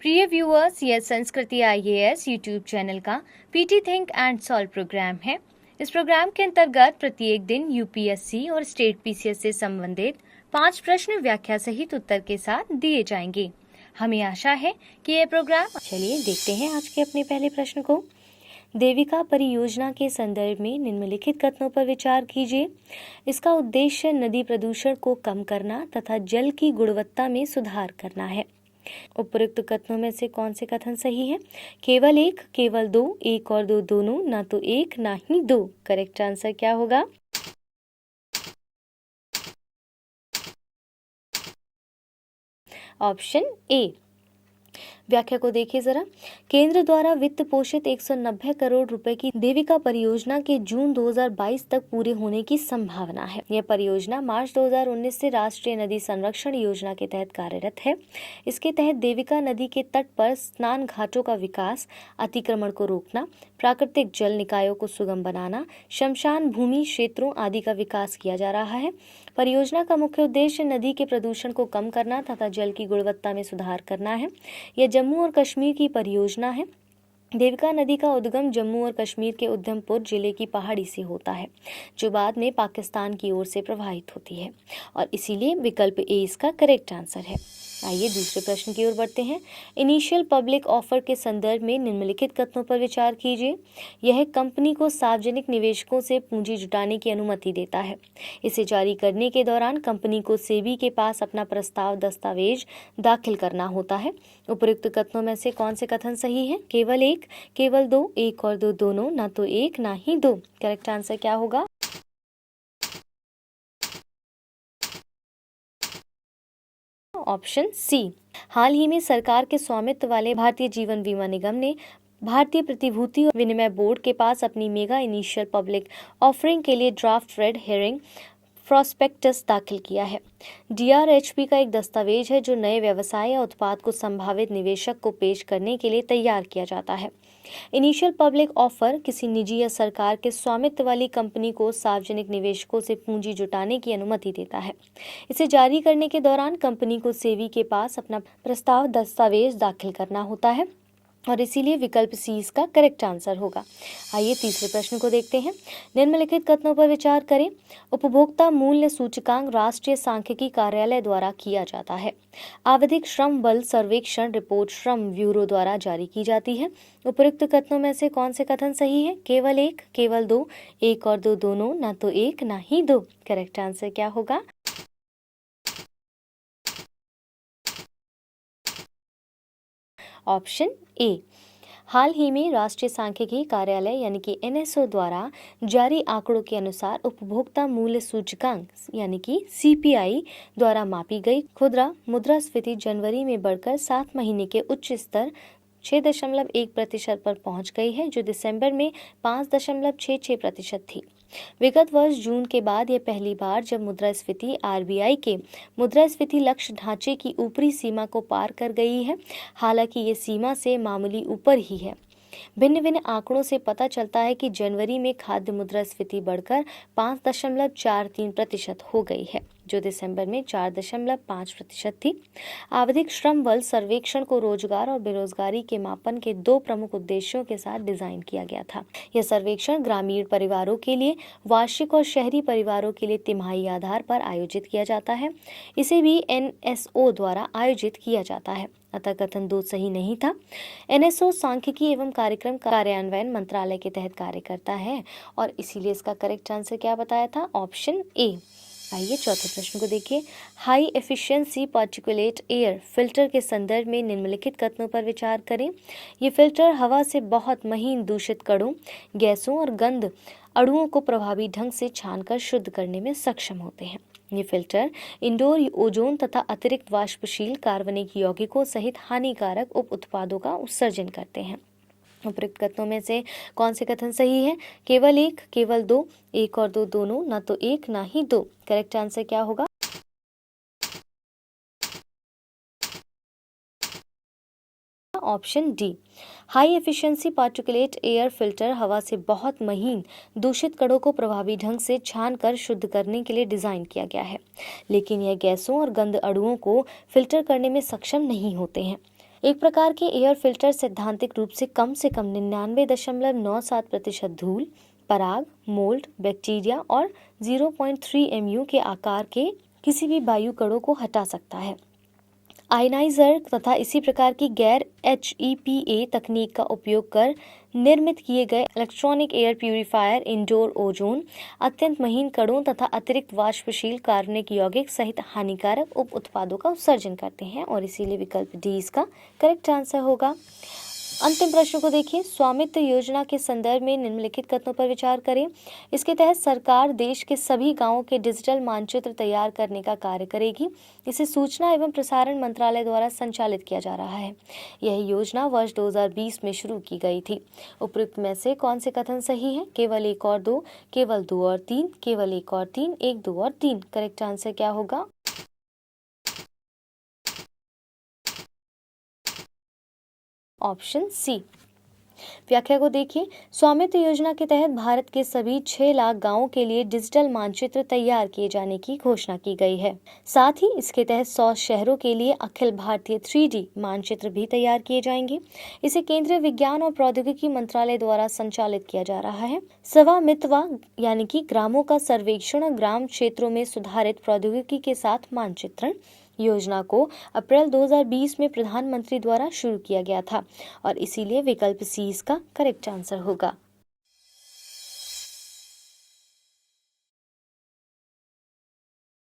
प्रिय व्यूअर्स, यह Sanskriti IAS YouTube channel का PT think and solve program है। इस प्रोग्राम के अंतर्गत प्रत्येक दिन यूपीएससी और स्टेट पीसीएस से संबंधित 5 प्रश्न व्याख्या सहित उत्तर के साथ दिए जाएंगे। हमें आशा है कि यह प्रोग्राम। चलिए देखते हैं आज के अपने पहले प्रश्न को। देविका परियोजना के संदर्भ में निम्नलिखित कथनों पर विचार कीजिए। इसका उद्देश्य नदी प्रदूषण को कम करना तथा जल की गुणवत्ता में सुधार करना है। उपरोक्त कथनों में से कौन से कथन सही है? केवल एक, केवल दो, एक और दो दोनों, ना तो एक ना ही दो। करेक्ट आंसर क्या होगा? Option A. व्याख्या को देखिए जरा। केंद्र द्वारा वित्त पोषित 190 करोड़ रुपए की देविका परियोजना के जून 2022 तक पूरे होने की संभावना है। यह परियोजना मार्च 2019 से राष्ट्रीय नदी संरक्षण योजना के तहत कार्यरत है। इसके तहत देविका नदी के तट पर स्नान घाटों का विकास, अतिक्रमण को रोकना, प्राकृतिक जल निकायों को सुगम बनाना, शमशान भूमि क्षेत्रों आदि का विकास किया जा रहा है। परियोजना का मुख्य उद्देश्य नदी के प्रदूषण को कम करना तथा जल की गुणवत्ता में सुधार करना है। यह जम्मू और कश्मीर की परियोजना है। देविका नदी का उद्गम जम्मू और कश्मीर के उधमपुर जिले की पहाड़ी से होता है, जो बाद में पाकिस्तान की ओर से प्रवाहित होती है, और इसीलिए विकल्प ए इसका करेक्ट आंसर है। आइए दूसरे प्रश्न की ओर बढ़ते हैं। इनिशियल पब्लिक ऑफर के संदर्भ में निम्नलिखित कथनों पर विचार कीजिए। यह कंपनी को सार्वजनिक निवेशकों से पूंजी जुटाने की अनुमति देता है। इसे जारी करने के दौरान कंपनी को सेबी के पास अपना प्रस्ताव दस्तावेज दाखिल करना होता है। उपरोक्त कथनों में से कौन से कथन सही है? केवल एक, केवल दो, एक और दो दोनों, ना तो एक ना ही दो। करेक्ट आंसर क्या होगा? ऑप्शन सी। हाल ही में सरकार के स्वामित्व वाले भारतीय जीवन बीमा निगम ने भारतीय प्रतिभूति और विनिमय बोर्ड के पास अपनी मेगा इनिशियल पब्लिक ऑफरिंग के लिए ड्राफ्ट रेड हेरिंग प्रोस्पेक्टस दाखिल किया है। डीआरएचपी का एक दस्तावेज है जो नए व्यवसाय या उत्पाद को संभावित निवेशक को पेश करने के लिए तैयार किया जाता है। इनिशियल पब्लिक ऑफर किसी निजी या सरकार के स्वामित्व वाली कंपनी को सार्वजनिक निवेशकों से पूंजी जुटाने की अनुमति देता है। इसे जारी करने के दौरान कंपनी को सेबी के पास अपना प्रस्ताव दस्तावेज दाखिल करना होता है, और इसीलिए विकल्प सी इसका करेक्ट आंसर होगा। आइए तीसरे प्रश्न को देखते हैं। निम्नलिखित कथनों पर विचार करें। उपभोक्ता मूल्य सूचकांक राष्ट्रीय सांख्यिकी कार्यालय द्वारा किया जाता है। आवधिक श्रम बल सर्वेक्षण रिपोर्ट श्रम ब्यूरो द्वारा जारी की जाती है। उपरोक्त कथनों में से कौन से कथन सही है? केवल एक, केवल दो, एक और दो दोनों, ना तो एक ना ही दो। करेक्ट आंसर क्या होगा? Option A. हाल ही में राष्ट्रीय सांख्यिकी कार्यालय यानी कि एनएसओ द्वारा जारी आंकड़ों के अनुसार उपभोक्ता मूल्य सूचकांक यानी कि सीपीआई द्वारा मापी गई खुदरा मुद्रास्फीति जनवरी में बढ़कर 7 महीने के उच्च स्तर 6.1% पर पहुंच गई है, जो दिसंबर में 5.66% थी। विगत वर्ष जून के बाद यह पहली बार जब मुद्रास्फीति आरबीआई के मुद्रास्फीति लक्ष्य ढांचे की ऊपरी सीमा को पार कर गई है। हालांकि ये सीमा से मामूली ऊपर ही है। भिन्न भिन्न आंकड़ों से पता चलता है कि जनवरी में खाद्य मुद्रास्फीति बढ़कर 5.43% हो गई है, जो दिसंबर में 4.5% थी। आवधिक श्रम बल सर्वेक्षण को रोजगार और बेरोजगारी के मापन के 2 प्रमुख उद्देश्यों के साथ डिजाइन किया गया था। यह सर्वेक्षण ग्रामीण परिवारों के लिए वार्षिक और शहरी परिवारों के लिए तिमाही आधार पर आयोजित किया जाता है। इसे भी एनएसओ द्वारा आयोजित किया जाता है, अतः कथन 2 सही नहीं था। एनएसओ सांख्यिकी एवं कार्यक्रम कार्यान्वयन मंत्रालय के तहत कार्य करता है, और इसीलिए इसका करेक्ट आंसर क्या बताया था? Option A. आइए चौथे प्रश्न को देखिए। High efficiency particulate air filter के संदर्भ में निम्नलिखित कथनों पर विचार करें। ये फिल्टर हवा से बहुत महीन दूषित कणों, गैसों और गंध अणुओं को प्रभावी ढंग से छानकर शुद्ध करने में सक्षम होते हैं। ये फिल्टर इंडोर ओजोन तथा अतिरिक्त वाष्पशील कार्बनिक यौगिकों सहित हानिकारक उप उत्पादों का उत्सर्जन करते हैं। उपरोक्त कथनों में से कौन से कथन सही है? केवल एक, केवल दो, एक और दो दोनों, ना तो एक ना ही दो। करेक्ट आंसर क्या होगा? Option D. High efficiency particulate air filter हवा से बहुत महीन दूषित कणों को प्रभावी ढंग से छानकर शुद्ध करने के लिए डिजाइन किया गया है, लेकिन यह गैसों और गंध अणुओं को फिल्टर करने में सक्षम नहीं होते हैं। एक प्रकार के एयर फिल्टर सैद्धांतिक रूप से कम 99.97% धूल, पराग, मोल्ड, बैक्टीरिया और 0.3 MU के आकार के किसी भी वायु कणों को हटा सकता है। आयनाइजर तथा इसी प्रकार की गैर HEPA तकनीक का उपयोग कर निर्मित किए गए electronic air purifier indoor ozone अत्यंत महीन कणों तथा अतिरिक्त वाष्पशील कार्बनिक यौगिक सहित हानिकारक उप उत्पादों का उत्सर्जन करते हैं और इसीलिए विकल्प डी इसका करेक्ट आंसर होगा। अंतिम प्रश्न को देखिए, स्वामित्व योजना के संदर्भ में निम्नलिखित कथनों पर विचार करें। इसके तहत सरकार देश के सभी गांवों के डिजिटल मानचित्र तैयार करने का कार्य करेगी। इसे सूचना एवं प्रसारण मंत्रालय द्वारा संचालित किया जा रहा है। यह योजना वर्ष 2020 में शुरू की गई थी। उपयुक्त में से कौन से कथन सही है? केवल 1 और 2, केवल 2 और 3, केवल 1 और 3, 1, 2 और 3। करेक्ट आंसर क्या होगा? Option C. व्याख्या को देखिए, स्वामित्व योजना के तहत भारत के सभी 6 लाख गांवों के लिए डिजिटल मानचित्र तैयार किए जाने की घोषणा की गई है। साथ ही इसके तहत 100 शहरों के लिए अखिल भारतीय 3D मानचित्र भी तैयार किए जाएंगे। इसे केंद्रीय विज्ञान और प्रौद्योगिकी मंत्रालय द्वारा संचालित किया जा रहा है। स्वामित्व यानी कि ग्रामों का सर्वेक्षण और ग्राम क्षेत्रों में सुधारित प्रौद्योगिकी के साथ मानचित्रण योजना को अप्रैल 2020 में प्रधानमंत्री द्वारा शुरू किया गया था और इसीलिए विकल्प सी इसका करेक्ट आंसर होगा।